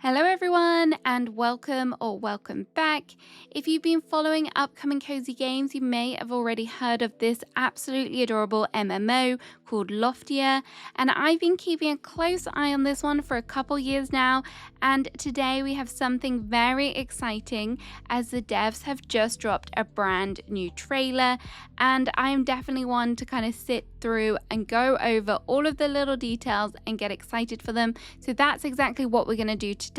Hello everyone and welcome back. If you've been following upcoming cozy games, you may have already heard of this absolutely adorable MMO called Loftia, and I've been keeping a close eye on this one for a couple years now, and today we have something very exciting as the devs have just dropped a brand new trailer, and I am definitely one to kind of sit through and go over all of the little details and get excited for them. So that's exactly what we're going to do today.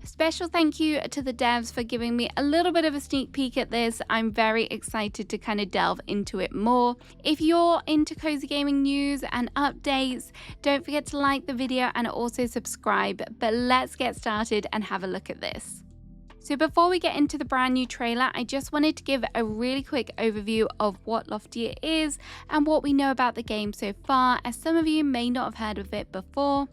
A special thank you to the devs for giving me a little bit of a sneak peek at this. I'm very excited to kind of delve into it more. If you're into cozy gaming news and updates, don't forget to like the video and also subscribe. But let's get started and have a look at this. So before we get into the brand new trailer, I just wanted to give a really quick overview of what Loftia is and what we know about the game so far, as some of you may not have heard of it before.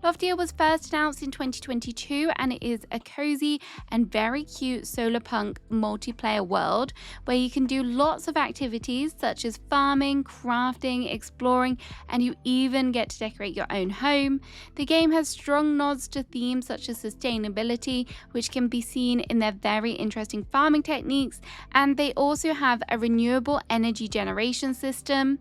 Loftia was first announced in 2022 and it is a cozy and very cute solar punk multiplayer world where you can do lots of activities such as farming, crafting, exploring, and you even get to decorate your own home. The game has strong nods to themes such as sustainability, which can be seen in their very interesting farming techniques, and they also have a renewable energy generation system.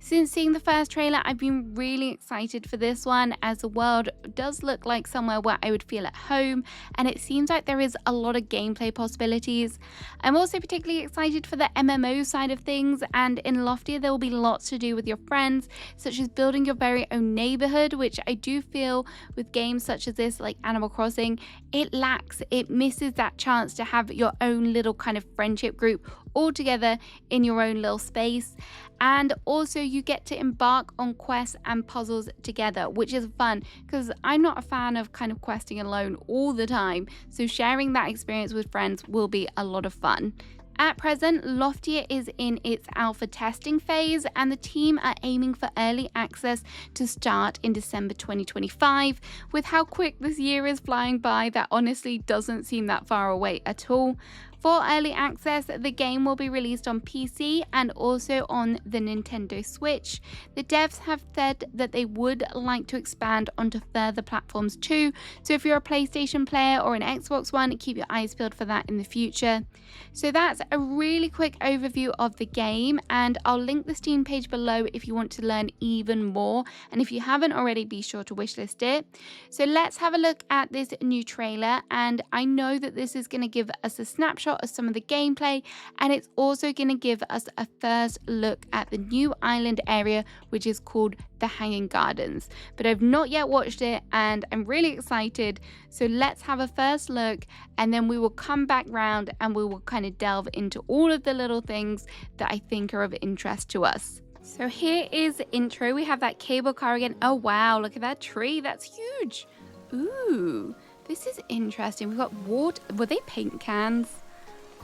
Since seeing the first trailer, I've been really excited for this one, as the world does look like somewhere where I would feel at home, and it seems like there is a lot of gameplay possibilities. I'm also particularly excited for the MMO side of things, and in Loftia there will be lots to do with your friends, such as building your very own neighborhood, which I do feel with games such as this, like Animal Crossing, it lacks. It misses that chance to have your own little kind of friendship group all together in your own little space. And also you get to embark on quests and puzzles together, which is fun because I'm not a fan of kind of questing alone all the time. So sharing that experience with friends will be a lot of fun. At present, Loftia is in its alpha testing phase and the team are aiming for early access to start in December 2025. With how quick this year is flying by, that honestly doesn't seem that far away at all. For early access, the game will be released on PC and also on the Nintendo Switch. The devs have said that they would like to expand onto further platforms too, so if you're a PlayStation player or an Xbox One, keep your eyes peeled for that in the future. So that's a really quick overview of the game, and I'll link the Steam page below if you want to learn even more, and if you haven't already, be sure to wishlist it. So let's have a look at this new trailer, and I know that this is going to give us a snapshot of some of the gameplay, and it's also going to give us a first look at the new island area, which is called the Hanging Gardens, but I've not yet watched it and I'm really excited. So let's have a first look and then we will come back round and we will kind of delve into all of the little things that I think are of interest to us. So here is the intro. We have that cable car again. Oh wow, look at that tree, that's huge. Ooh, this is interesting. We've got water. Were they paint cans?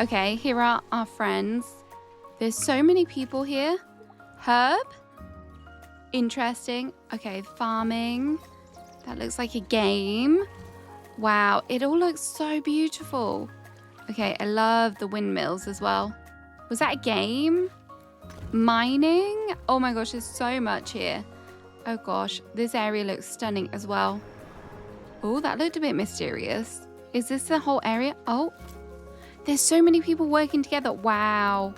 Okay, here are our friends. There's so many people here. Herb? Interesting. Okay, farming. That looks like a game. Wow, it all looks so beautiful. Okay, I love the windmills as well. Was that a game? Mining? Oh my gosh, there's so much here. Oh gosh, this area looks stunning as well. Oh, that looked a bit mysterious. Is this the whole area? Oh. There's so many people working together. Wow.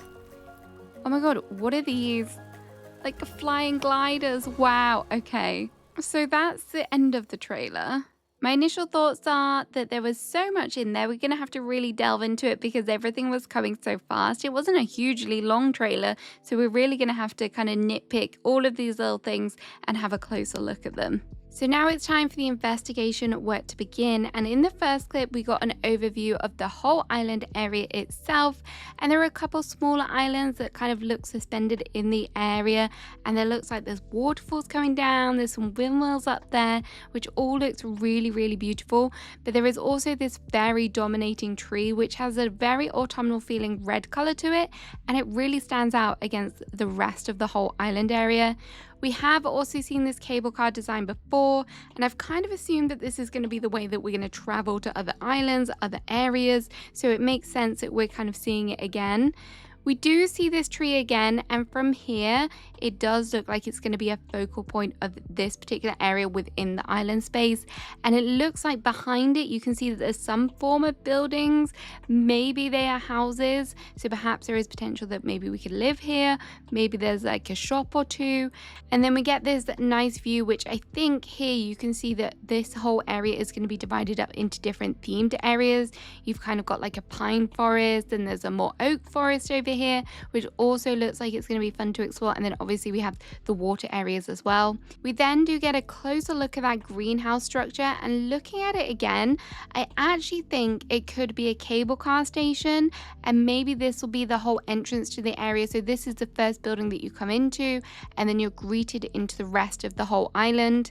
Oh my god, what are these? Like flying gliders. Wow. Okay. So that's the end of the trailer. My initial thoughts are that there was so much in there. We're going to have to really delve into it because everything was coming so fast. It wasn't a hugely long trailer, so we're really going to have to kind of nitpick all of these little things and have a closer look at them. So now it's time for the investigation work to begin, and in the first clip we got an overview of the whole island area itself, and there are a couple smaller islands that kind of look suspended in the area, and there looks like there's waterfalls coming down, there's some windmills up there, which all looks really beautiful. But there is also this very dominating tree which has a very autumnal feeling red color to it, and it really stands out against the rest of the whole island area. We have also seen this cable car design before, and I've kind of assumed that this is going to be the way that we're going to travel to other islands, other areas, so it makes sense that we're kind of seeing it again. We do see this tree again, and from here, it does look like it's going to be a focal point of this particular area within the island space. And it looks like behind it, you can see that there's some form of buildings. Maybe they are houses. So perhaps there is potential that maybe we could live here. Maybe there's like a shop or two. And then we get this nice view, which I think here you can see that this whole area is going to be divided up into different themed areas. You've kind of got like a pine forest, and there's a more oak forest over here, which also looks like it's going to be fun to explore. And then obviously we have the water areas as well. We then do get a closer look at that greenhouse structure, and looking at it again, I actually think it could be a cable car station, and maybe this will be the whole entrance to the area. So this is the first building that you come into, and then you're greeted into the rest of the whole island.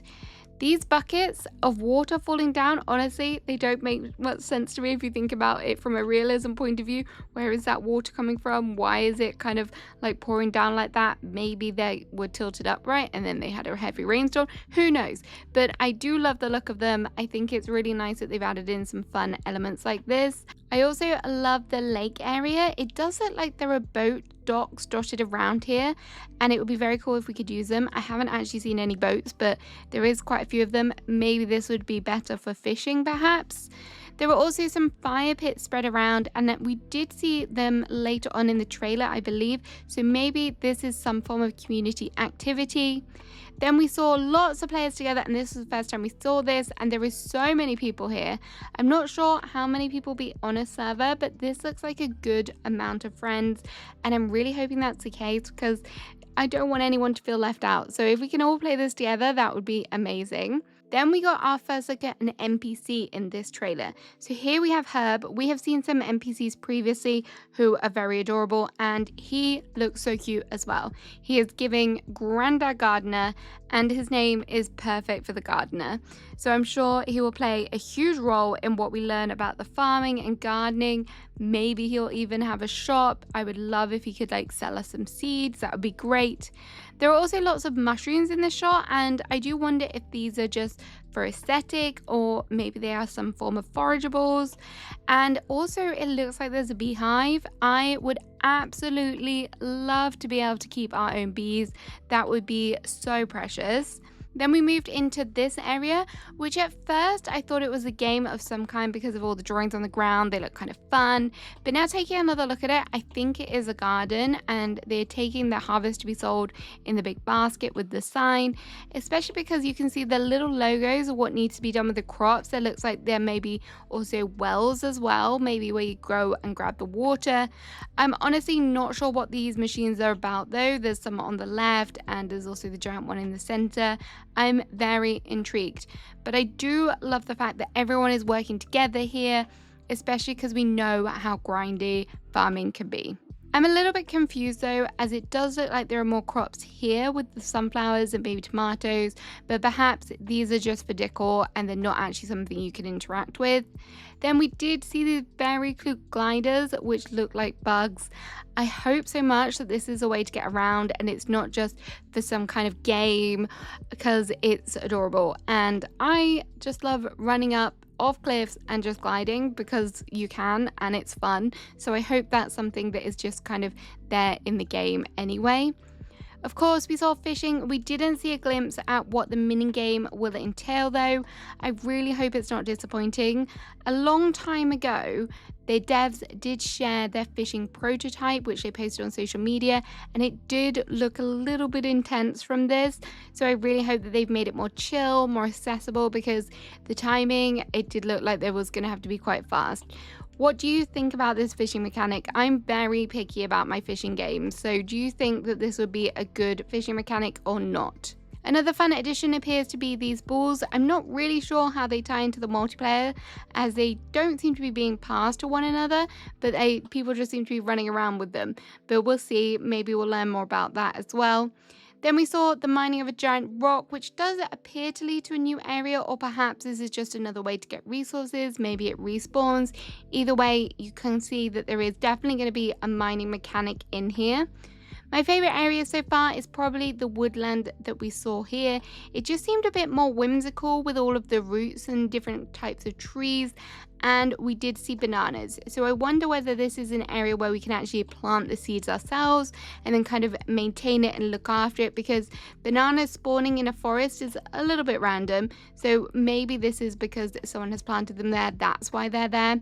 These buckets of water falling down, honestly, they don't make much sense to me if you think about it from a realism point of view. Where is that water coming from? Why is it kind of like pouring down like that? Maybe they were tilted upright and then they had a heavy rainstorm. Who knows? But I do love the look of them. I think it's really nice that they've added in some fun elements like this. I also love the lake area. It does look like there are boat docks dotted around here, and it would be very cool if we could use them. I haven't actually seen any boats, but there is quite a few of them. Maybe this would be better for fishing perhaps. There were also some fire pits spread around, and we did see them later on in the trailer, I believe. So maybe this is some form of community activity. Then we saw lots of players together, and this was the first time we saw this, and there is so many people here. I'm not sure how many people will be on a server, but this looks like a good amount of friends, and I'm really hoping that's the case because I don't want anyone to feel left out. So if we can all play this together, that would be amazing. Then we got our first look at an NPC in this trailer. So here we have Herb. We have seen some NPCs previously who are very adorable, and he looks so cute as well. He is giving Grandad Gardener, and his name is perfect for the gardener. So I'm sure he will play a huge role in what we learn about the farming and gardening. Maybe he'll even have a shop. I would love if he could like sell us some seeds. That would be great. There are also lots of mushrooms in this shot, and I do wonder if these are just for aesthetic or maybe they are some form of forageables. And also it looks like there's a beehive. I would absolutely love to be able to keep our own bees. That would be so precious. Then we moved into this area, which at first I thought it was a game of some kind because of all the drawings on the ground. They look kind of fun. But now taking another look at it, I think it is a garden, and they're taking the harvest to be sold in the big basket with the sign, especially because you can see the little logos of what needs to be done with the crops. It looks like there may be also wells as well, maybe where you grow and grab the water. I'm honestly not sure what these machines are about though. There's some on the left, and there's also the giant one in the center. I'm very intrigued, but I do love the fact that everyone is working together here, especially because we know how grindy farming can be. I'm a little bit confused though, as it does look like there are more crops here with the sunflowers and baby tomatoes, but perhaps these are just for decor and they're not actually something you can interact with. Then we did see these very cute gliders, which look like bugs. I hope so much that this is a way to get around and it's not just for some kind of game, because it's adorable. And I just love running up off cliffs and just gliding because you can, and it's fun. So I hope that's something that is just kind of there in the game anyway. Of course, we saw fishing. We didn't see a glimpse at what the mini game will entail though. I really hope it's not disappointing. A long time ago, their devs did share their fishing prototype, which they posted on social media, and it did look a little bit intense from this. So I really hope that they've made it more chill, more accessible, because the timing, it did look like there was going to have to be quite fast. What do you think about this fishing mechanic? I'm very picky about my fishing games, so do you think that this would be a good fishing mechanic or not? Another fun addition appears to be these balls. I'm not really sure how they tie into the multiplayer, as they don't seem to be being passed to one another, but people just seem to be running around with them. But we'll see, maybe we'll learn more about that as well. Then we saw the mining of a giant rock, which does appear to lead to a new area, or perhaps this is just another way to get resources. Maybe it respawns. Either way, you can see that there is definitely going to be a mining mechanic in here. My favorite area so far is probably the woodland that we saw here. It just seemed a bit more whimsical with all of the roots and different types of trees. And we did see bananas. So I wonder whether this is an area where we can actually plant the seeds ourselves and then kind of maintain it and look after it, because bananas spawning in a forest is a little bit random. So maybe this is because someone has planted them there. That's why they're there.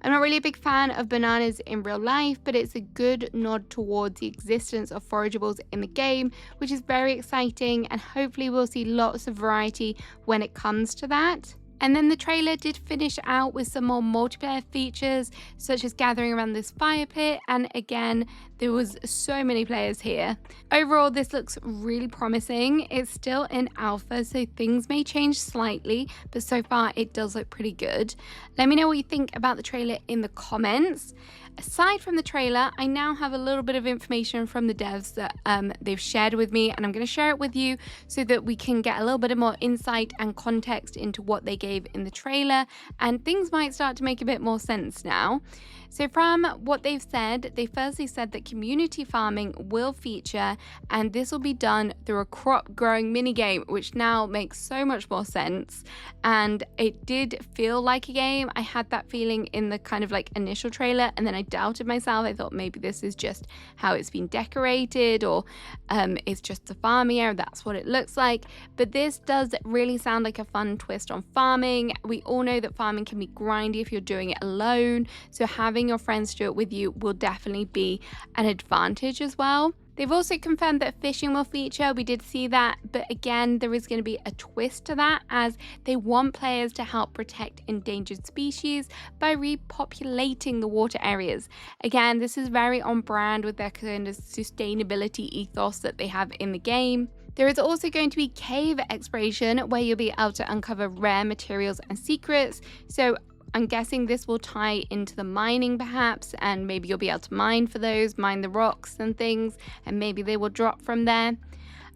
I'm not really a big fan of bananas in real life, but it's a good nod towards the existence of forageables in the game, which is very exciting, and hopefully we'll see lots of variety when it comes to that. And then the trailer did finish out with some more multiplayer features, such as gathering around this fire pit, and again, there was so many players here. Overall, this looks really promising. It's still in alpha, so things may change slightly, but so far it does look pretty good. Let me know what you think about the trailer in the comments. Aside from the trailer, I now have a little bit of information from the devs that they've shared with me, and I'm going to share it with you so that we can get a little bit more insight and context into what they gave in the trailer, and things might start to make a bit more sense now. So from what they've said, they firstly said that community farming will feature, and this will be done through a crop growing minigame, which now makes so much more sense. And it did feel like a game. I had that feeling in the kind of like initial trailer, and then I doubted myself. I thought maybe this is just how it's been decorated, or it's just a farming area, that's what it looks like. But this does really sound like a fun twist on farming. We all know that farming can be grindy if you're doing it alone, so having your friends do it with you will definitely be an advantage as well. They've also confirmed that fishing will feature. We did see that, but again, there is going to be a twist to that, as they want players to help protect endangered species by repopulating the water areas. Again, this is very on brand with their kind of sustainability ethos that they have in the game. There is also going to be cave exploration, where you'll be able to uncover rare materials and secrets. So I'm guessing this will tie into the mining perhaps, and maybe you'll be able to mine for those, mine the rocks and things, and maybe they will drop from there.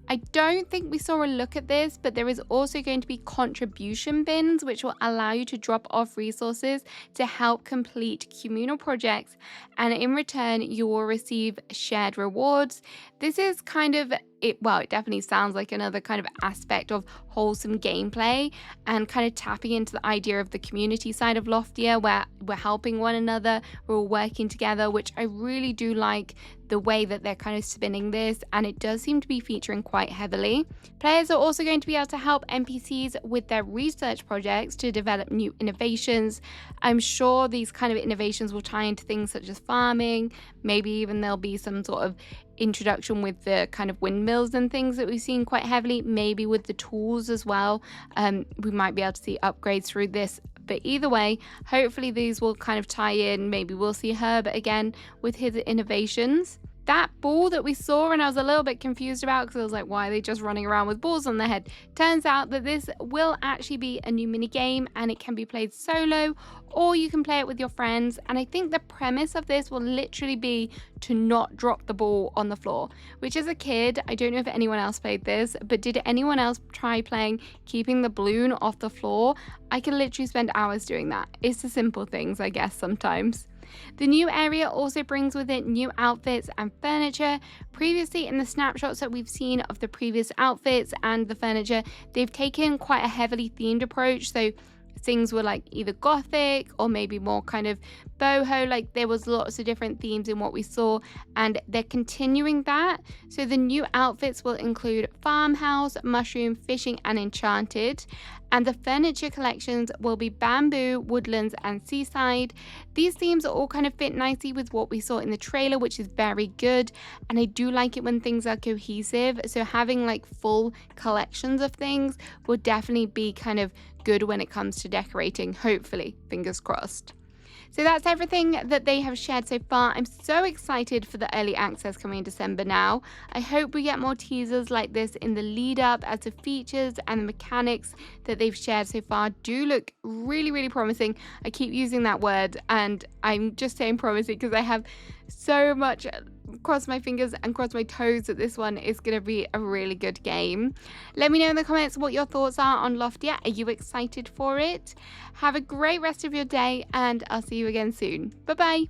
I don't think we saw a look at this, but there is also going to be contribution bins, which will allow you to drop off resources to help complete communal projects, and in return you will receive shared rewards. This is kind of it definitely sounds like another kind of aspect of wholesome gameplay, and kind of tapping into the idea of the community side of Loftia, where we're helping one another, we're all working together, which I really do like the way that they're kind of spinning this, and it does seem to be featuring quite heavily. Players are also going to be able to help NPCs with their research projects to develop new innovations. I'm sure these kind of innovations will tie into things such as farming, maybe even there'll be some sort of introduction with the kind of windmills and things that we've seen quite heavily, maybe with the tools as well. We might be able to see upgrades through this, but either way, hopefully these will kind of tie in. Maybe we'll see Herbert again with his innovations. That ball that we saw, and I was a little bit confused about, because I was like, why are they just running around with balls on their head? Turns out that this will actually be a new mini game, and it can be played solo, or you can play it with your friends. And I think the premise of this will literally be to not drop the ball on the floor, which as a kid, I don't know if anyone else played this, but did anyone else try playing keeping the balloon off the floor? I can literally spend hours doing that. It's the simple things, I guess, sometimes. The new area also brings with it new outfits and furniture. Previously, in the snapshots that we've seen of the previous outfits and the furniture, they've taken quite a heavily themed approach. So things were like either gothic or maybe more kind of boho, like there was lots of different themes in what we saw, and they're continuing that. So the new outfits will include farmhouse, mushroom, fishing, and enchanted. And the furniture collections will be bamboo, woodlands, and seaside. These themes all kind of fit nicely with what we saw in the trailer, which is very good. And I do like it when things are cohesive. So having like full collections of things will definitely be kind of good when it comes to decorating, hopefully, fingers crossed. So that's everything that they have shared so far. I'm so excited for the early access coming in December now. I hope we get more teasers like this in the lead up, as the features and the mechanics that they've shared so far do look really, really promising. I keep using that word, and I'm just saying promising because I have so much cross my fingers and cross my toes that this one is going to be a really good game. Let me know in the comments what your thoughts are on Loftia. Are you excited for it? Have a great rest of your day, and I'll see you again soon. Bye bye.